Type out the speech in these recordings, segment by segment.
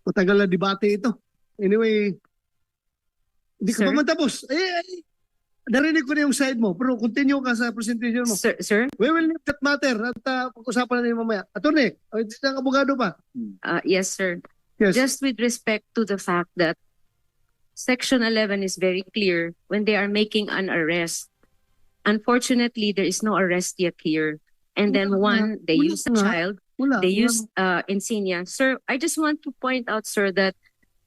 matagal na debate ito. Anyway, hindi ka Sir? pa man tapos. Narinig ko na yung side mo, pero continue ka sa presentation mo. Sir? We will leave that matter at pag-usapan natin mamaya. Attorney, isang abogado pa. Yes, sir. Yes. Just with respect to the fact that Section 11 is very clear when they are making an arrest. Unfortunately, there is no arrest yet here. And then one, they Wala use a nga. child, Wala. they use insignia. Sir, I just want to point out, sir, that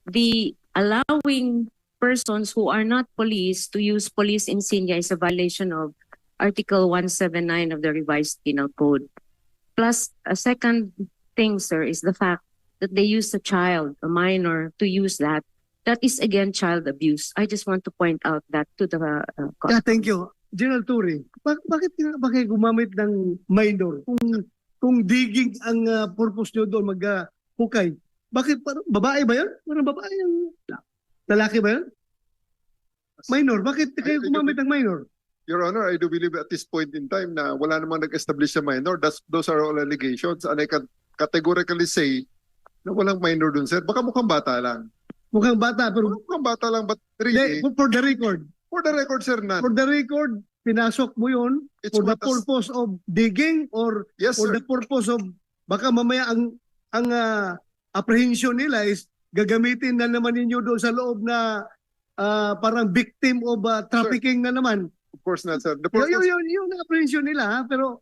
the allowing persons who are not police to use police insignia is a violation of Article 179 of the Revised Penal Code. Plus, a second thing, sir, is the fact that they use a child, a minor, to use that. That is, again, child abuse. I just want to point out that to the Yeah, thank you. General Turi, bakit kayo gumamit ng minor? Kung digging ang purpose nyo doon, mag-hukay. Bakit? Babae ba yun? Parang babae yung lalaki ba yun? Minor. Bakit kayo gumamit ng minor? Your Honor, I do believe at this point in time na wala namang nag-establish na minor. Those are all allegations. And I can categorically say na walang minor dun, sir. Baka mukhang bata lang. Mukhang bata, pero Mukhang bata lang, but really, for the record, sir, none. for the record, pinasok mo yun It's for the what purpose of digging or Yes, for sir. the purpose of baka mamaya ang apprehension nila is gagamitin na naman ninyo doon sa loob na parang victim of trafficking na naman. Of course not, sir. The Yung apprehension nila, ha? Pero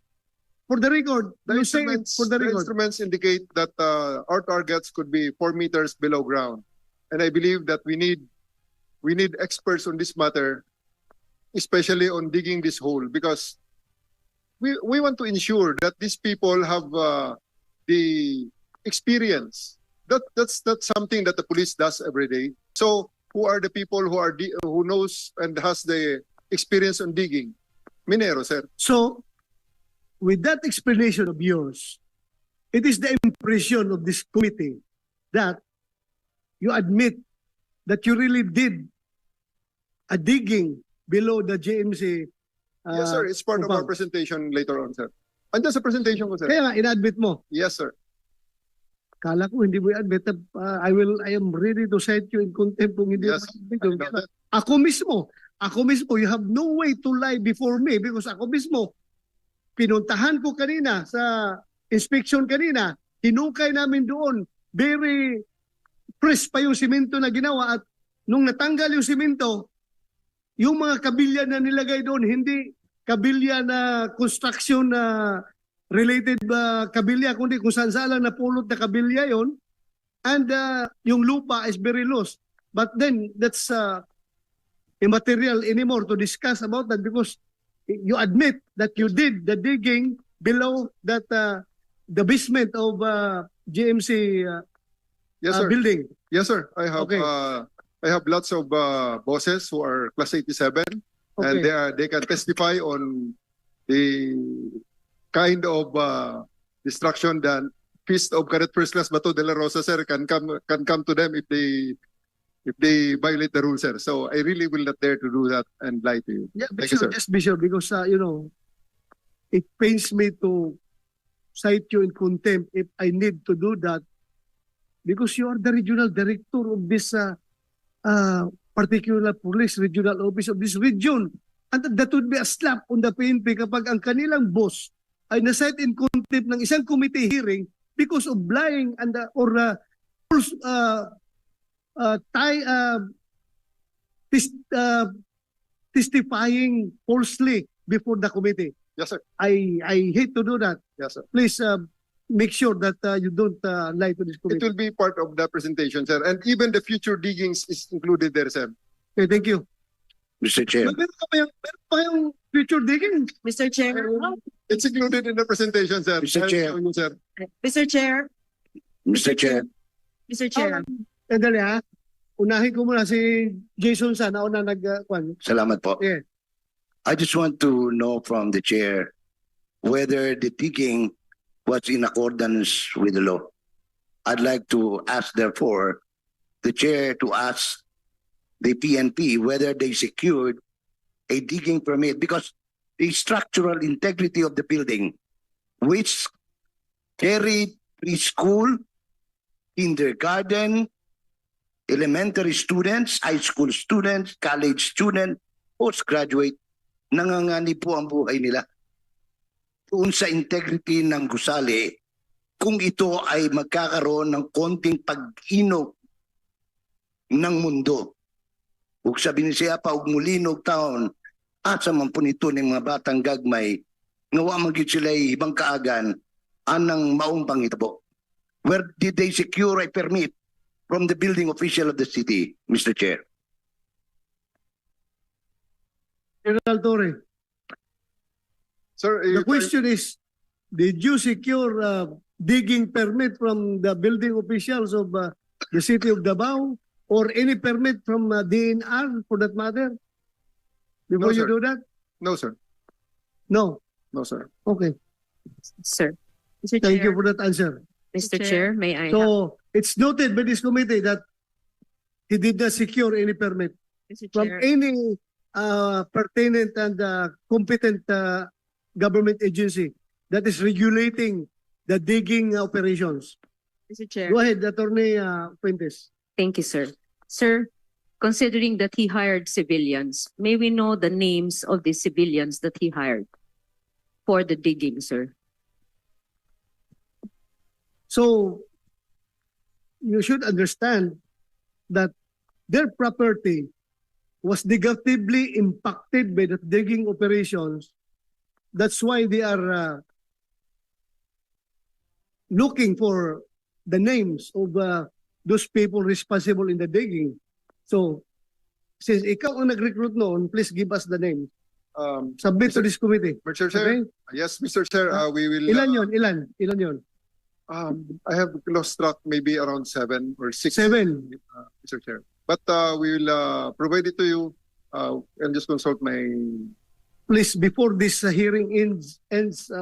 for the record, you say it for the record. instruments indicate that our targets could be 4 meters below ground. And I believe that we need experts on this matter, especially on digging this hole, because we want to ensure that these people have the experience. That's something that the police does every day. So who are the people who knows and has the experience on digging? Minero, sir. So, with that explanation of yours, it is the impression of this committee that you admit that you really did a digging below the JMC. Yes, sir. It's part of our compound. presentation later on, sir. Andiyan sa presentation ko, sir. Kaya nga, in-admit mo. Yes, sir. Kala ko hindi mo i-admit. I am ready to cite you in contempt kung hindi Yes. mo i-admit. Ako mismo, you have no way to lie before me because ako mismo, pinuntahan ko kanina sa inspection kanina, hinukay namin doon, very fresh pa yung simento na ginawa at nung natanggal yung simento, yung mga kabilya na nilagay doon, hindi kabilya na construction na related kabilya, kundi kung saan-saan lang napulot na kabilya yon. And yung lupa is very loose. But then, that's immaterial anymore to discuss about that because you admit that you did the digging below that the basement of GMC Yes, sir. building. Yes, sir. I have Okay. I have lots of bosses who are class 87 and Okay. they can testify on the kind of destruction that Fist of Cadet First Class Bato de la Rosa, sir, can come to them if they violate the rules, sir. So I really will not dare to do that and lie to you. Yeah, be Thank you, sure, sir. just be sure because it pains me to cite you in contempt if I need to do that because you are the regional director of this particular police regional office of this region. And that would be a slap on the PNP kapag ang kanilang boss ay na-cite in contempt ng isang committee hearing because of lying and false testifying falsely before the committee. Yes, sir. I hate to do that. Yes, sir. Please make sure that you don't lie to this It committee. will be part of the presentation, sir. And even the future diggings is included there, sir. Okay, thank you. Mr. Chair. Meron pa yung future digging? Mr. Chair. It's included in the presentation, sir. Mr. I'll Chair. show you, sir. Mr. Chair. Mr. Chair. Mr. Chair. Dali ha. Unahin ko muna si Jason sa nauna nag-kwan. Salamat po. Yeah. I just want to know from the chair whether the digging was in accordance with the law. I'd like to ask, therefore, the chair to ask the PNP whether they secured a digging permit because the structural integrity of the building, which carried preschool, kindergarten, elementary students, high school students, college students, postgraduate, nangangani po ang buhay nila. Doon sa integrity ng gusali, kung ito ay magkakaroon ng konting pag-inog ng mundo. Ug sabi ni siya pa, ug mulinog taon, at sa mampunito ng mga batang gagmay, nga wa man gyud sila ibang kaagan, anang maong pangitabo. Where did they secure a permit from the building official of the city, Mr. Chair? General Torre, Sir, the question is, did you secure digging permit from the building officials of the city of Davao or any permit from DNR for that matter? Before No, you sir. do that? no, sir. No. No, sir. Okay. Sir. Mr. Thank you Chair, for that answer. Mr. Chair. Chair, may I have? So it's noted by this committee that he did not secure any permit Mr. from Chair, any pertinent and competent government agency that is regulating the digging operations. Mr. Chair, Go ahead, Attorney Fuentes. Thank you, sir. Sir, considering that he hired civilians, may we know the names of the civilians that he hired for the digging, sir? So you should understand that their property was negatively impacted by the digging operations. That's why they are looking for the names of those people responsible in the digging. So, since ikaw ang nag-recruit noon, please give us the name. Submit to this committee. Mr. Chair, Okay? yes, Mr. Chair, we will. Ilan yon? Ilan yon? I have lost track, maybe around 7 or 6. 7. Mr. Chair. But we will provide it to you and just consult my. Please, before this hearing ends,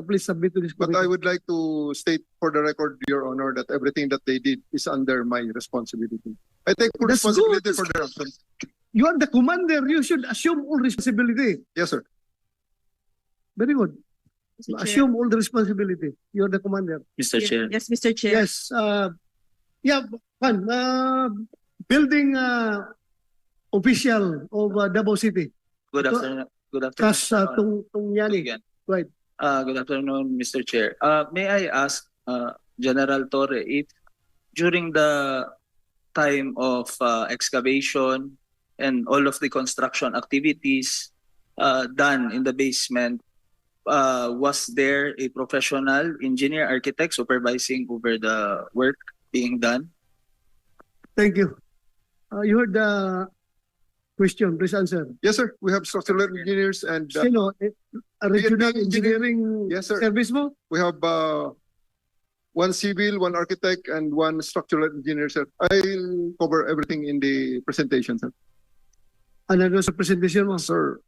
please submit to this But committee. I would like to state for the record, Your Honor, that everything that they did is under my responsibility. I take full That's responsibility good. for their actions. You are the commander. You should assume all responsibility. Yes, sir. Very good. Mr. Chair. Assume all the responsibility. You are the commander. Mr. Chair. Yes, Mr. Chair. Yes. Yeah, Pan, building official of Davao City. Good So, afternoon. Good afternoon. Kas tung yani. Again. Right. Good afternoon, Mr. Chair. May I ask General Torre if during the time of excavation and all of the construction activities done in the basement, was there a professional engineer architect supervising over the work being done? Thank you. You heard the question. Please answer. Yes, sir. We have structural engineers and Sino? A regional PNP engineering Yes, sir. service mo? we have one civil, one architect, and one structural engineer, sir. I'll cover everything in the presentation, sir. Ano doon sa presentation mo? Sir,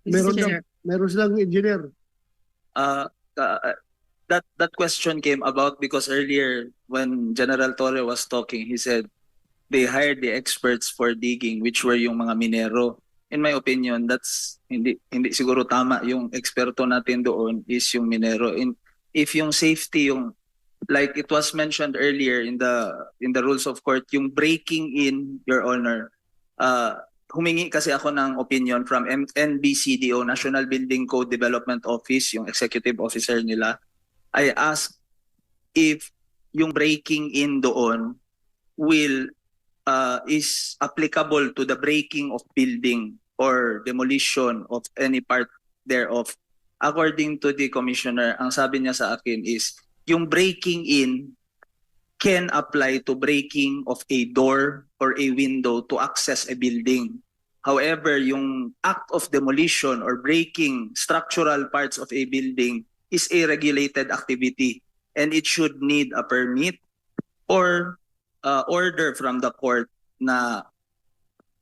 Meron Mr. daw. Chair. Meron silang engineer. That question came about because earlier when General Torre was talking, he said they hired the experts for digging, which were yung mga minero. In my opinion, that's hindi siguro tama. Yung eksperto natin doon is yung minero. If yung safety, yung like it was mentioned earlier in the rules of court, yung breaking in, Your Honor, humingi kasi ako ng opinion from NBCDO, National Building Code Development Office, yung executive officer nila. I asked if yung breaking in doon is applicable to the breaking of building or demolition of any part thereof. According to the commissioner, ang sabi niya sa akin is yung breaking in can apply to breaking of a door or a window to access a building. However, yung act of demolition or breaking structural parts of a building is a regulated activity and it should need a permit or order from the court na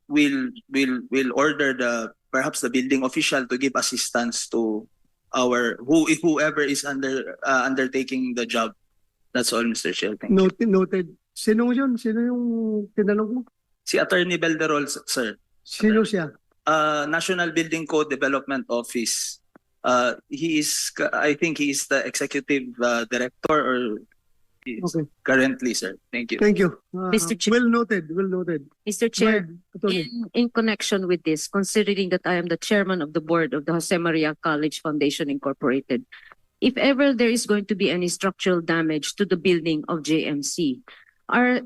will order perhaps the building official to give assistance to whoever is undertaking the job. That's all, Mr. Chair. Thank you. Noted. Sino yun? Sino yung tinanong mo? Si Attorney Belderol, sir. Sino siya? National Building Code Development Office. I think he is the executive director or Yes. Okay. Currently, sir. Thank you. Thank you. Mr. Chair. Well noted. Well noted. Mr. Go Chair, ahead, Attorney. in connection with this, considering that I am the chairman of the board of the Jose Maria College Foundation Incorporated, if ever there is going to be any structural damage to the building of JMC,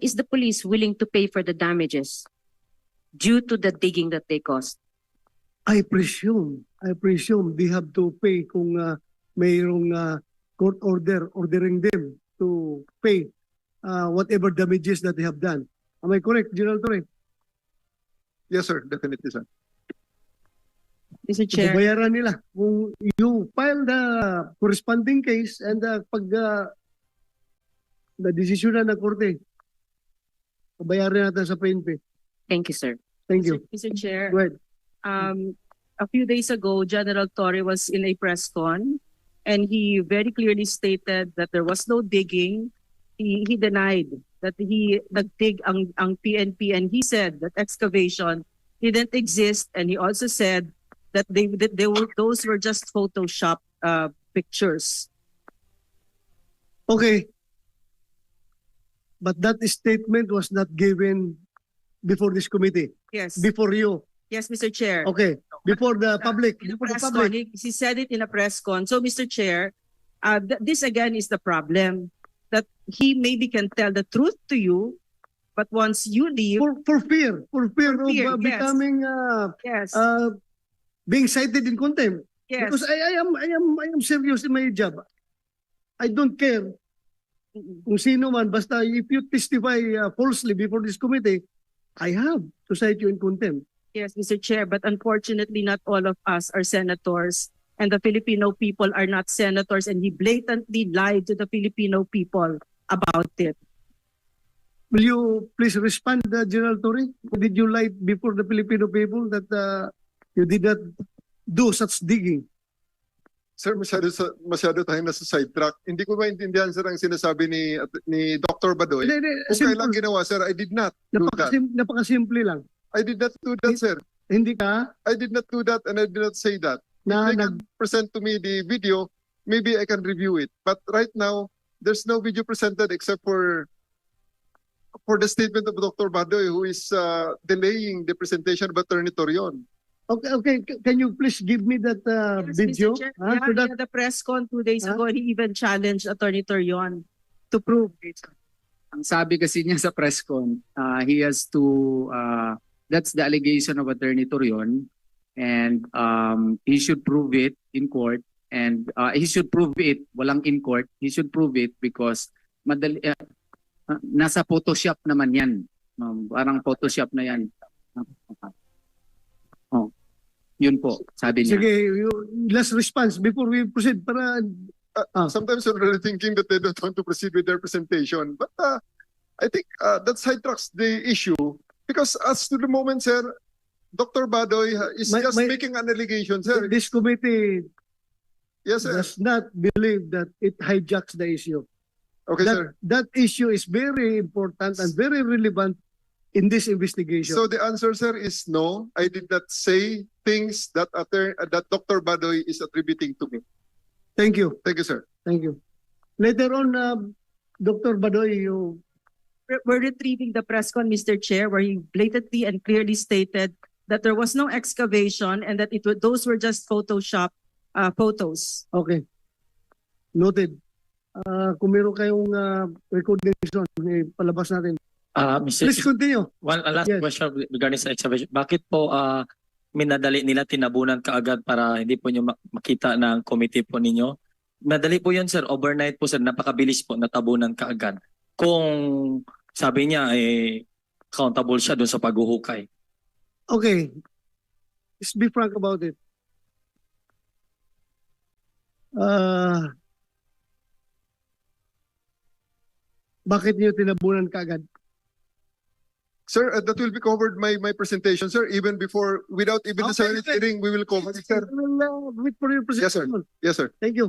is the police willing to pay for the damages due to the digging that they caused? I presume they have to pay kung mayroong court order ordering them to pay whatever damages that they have done. Am I correct, General Torre? Yes, sir. Definitely, sir. Mr. Chair. Babayaran nila. Kung you file the corresponding case and pag the decision na ng korte, babayaran natin sa PNP. Thank you, sir. Thank you. Mr. Chair. Go ahead. A few days ago, General Torre was in a press con and he very clearly stated that there was no digging. He denied that he nagdig ang PNP, and he said that excavation didn't exist, and he also said that those were just Photoshop pictures. Okay. But that statement was not given before this committee, Yes. before you. Yes, Mr. Chair. Okay. Before the public. In a Before the press con, public. he said it in a press con. So, Mr. Chair, this again is the problem, that he maybe can tell the truth to you, but once you leave, For fear of fear, yes. becoming yes, being cited in contempt. yes, Because I am serious in my job. I don't care kung sino man, basta if you testify falsely before this committee, I have to cite you in contempt. yes, Mr. Chair, but unfortunately, not all of us are senators, and the Filipino people are not senators, and he blatantly lied to the Filipino people about it. Will you please respond, General Torre? Did you lie before the Filipino people that you did not do such digging? Sir, masyado tayong nasa sidetrack. Hindi ko maintindihan, sir, ang sinasabi ni Dr. Badoy. Kung kailan ginawa, sir, I did not do that. Napakasimple lang. I did not do that, sir. Hindi ka I did not do that and I did not say that. na If they can present to me the video, maybe I can review it. But right now, there's no video presented except for the statement of Dr. Badoy, who is delaying the presentation of Attorney Torion. Okay. Can you please give me that Yes, video? Mr. Chair. So Yeah, that, yeah, the press con 2 days ago, he even challenged Attorney Torion to prove it. Ang sabi kasi niya sa press con, he has to, that's the allegation of Attorney Torion, and he should prove it in court, and he should prove it, walang in court, he should prove it because madali, nasa Photoshop naman yan. Parang Photoshop na yan. Oh, yun po, sabi niya. sige, last response before we proceed para Sometimes I'm really thinking that they don't want to proceed with their presentation. But I think that sidetracks the issue. Because as to the moment, sir, Dr. Badoy is just making an allegation, sir. this committee Yes, sir. does not believe that it hijacks the issue. Okay, sir. That issue is very important and very relevant in this investigation. So the answer, sir, is no. I did not say things that Dr. Badoy is attributing to me. Thank you. Thank you, sir. Thank you. Later on, Dr. Badoy, you We're retrieving the press con, Mr. Chair, where he blatantly and clearly stated that there was no excavation and that those were just Photoshop photos. okay. Noted. Kung meron kayong recording, palabas natin. Mr. Please continue. One last Yes. question regarding sa excavation. Bakit po minadali nila tinabunan kaagad para hindi po nyo makita ng committee po ninyo? Madali po yun, sir. Overnight po, sir. Napakabilis po natabunan kaagad. Kung sabi niya, accountable siya doon sa paghuhukay. Okay. Let's be frank about it. Bakit niyo tinabunan kaagad? Sir, that will be covered my presentation, sir. Even before, without even the Okay, Senate hearing, we will cover it, sir. We'll wait for your Yes, sir. presentation. Yes, sir. Thank you.